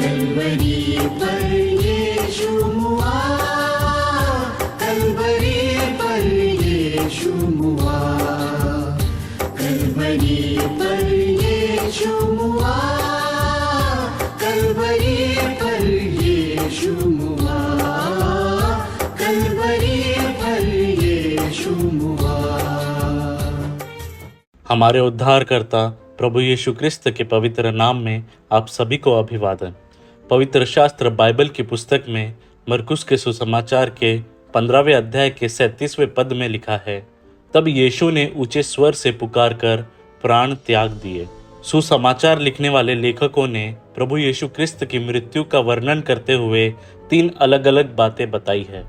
कलवरी पर यीशु हुआ, कलवरी पर यीशु हुआ, कलवरी पर यीशु हुआ, कलवरी पर यीशु हुआ, कलवरी पर यीशु हुआ। हमारे उद्धारकर्ता प्रभु यीशु क्रिस्त के पवित्र नाम में आप सभी को अभिवादन। पवित्र शास्त्र बाइबल की पुस्तक में मरकुस के सुसमाचार के 15वें अध्याय के 37वें पद में लिखा है, तब यीशु ने ऊंचे स्वर से पुकार कर प्राण त्याग दिए। सुसमाचार लिखने वाले लेखकों ने प्रभु यीशु क्रिस्त की मृत्यु का वर्णन करते हुए 3 अलग अलग बातें बताई है,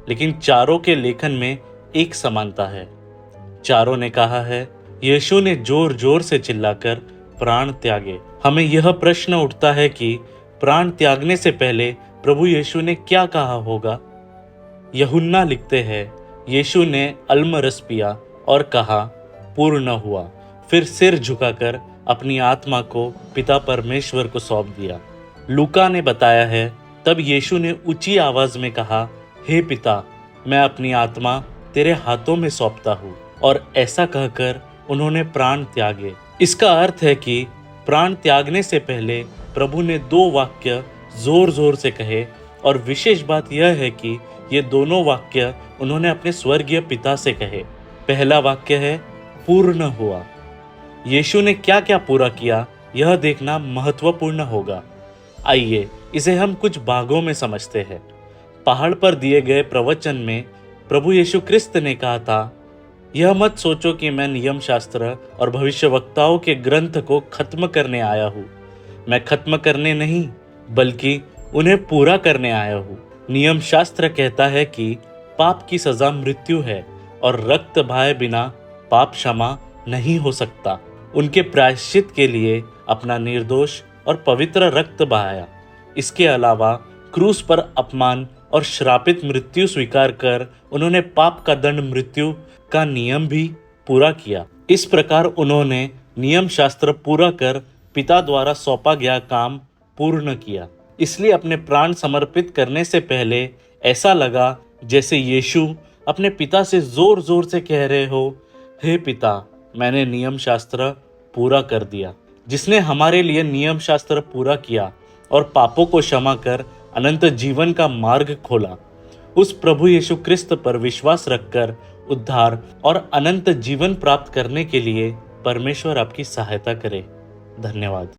लेकिन चारों के लेखन में एक समानता है। चारों ने कहा है यीशु ने जोर जोर से चिल्लाकर प्राण त्यागे। हमें यह प्रश्न उठता है कि प्राण त्यागने से पहले प्रभु यीशु ने क्या कहा होगा। यूहन्ना लिखते हैं, यीशु ने अल्म-रस पिया और कहा पूर्ण हुआ, फिर सिर झुकाकर अपनी आत्मा को पिता परमेश्वर को सौंप दिया। लूका ने बताया है, तब यीशु ने ऊंची आवाज में कहा, हे पिता, मैं अपनी आत्मा तेरे हाथों में सौंपता हूँ, और ऐसा कहकर उन्होंने प्राण त्यागे। इसका अर्थ है कि प्राण त्यागने से पहले प्रभु ने 2 वाक्य जोर जोर से कहे, और विशेष बात यह है कि ये दोनों वाक्य उन्होंने अपने स्वर्गीय पिता से कहे। पहला वाक्य है पूर्ण हुआ। यीशु ने क्या क्या पूरा किया, यह देखना महत्वपूर्ण होगा। आइए इसे हम कुछ भागों में समझते हैं। पहाड़ पर दिए गए प्रवचन में प्रभु यीशु क्रिस्त ने कहा था, यह मत सोचो कि मैं नियम शास्त्र और भविष्यवक्ताओं के ग्रंथ को खत्म करने आया हूँ। मैं खत्म करने नहीं, बल्कि उन्हें पूरा करने आया हूँ। नियम शास्त्र कहता है कि पाप की सजा मृत्यु है, और रक्त बहाए बिना पाप क्षमा नहीं हो सकता। उनके प्रायश्चित के लिए अपना निर्दोष और पवित्र रक्त बहाया। इसके अलावा क्रूस पर अपमान और श्रापित मृत्यु स्वीकार कर उन्होंने पाप का दंड मृत्यु का नियम भी पूरा किया। इस प्रकार उन्होंने नियम शास्त्र पूरा कर पिता द्वारा सौंपा गया काम पूर्ण किया। इसलिए अपने प्राण समर्पित करने से पहले ऐसा लगा जैसे यीशु अपने पिता से जोर जोर से कह रहे हो, हे पिता, मैंने नियम शास्त्र पूरा कर दिया। जिसने हमारे लिए नियम शास्त्र पूरा किया और पापों को क्षमा कर अनंत जीवन का मार्ग खोला, उस प्रभु यीशु क्रिस्त पर विश्वास रखकर उद्धार और अनंत जीवन प्राप्त करने के लिए परमेश्वर आपकी सहायता करे। धन्यवाद।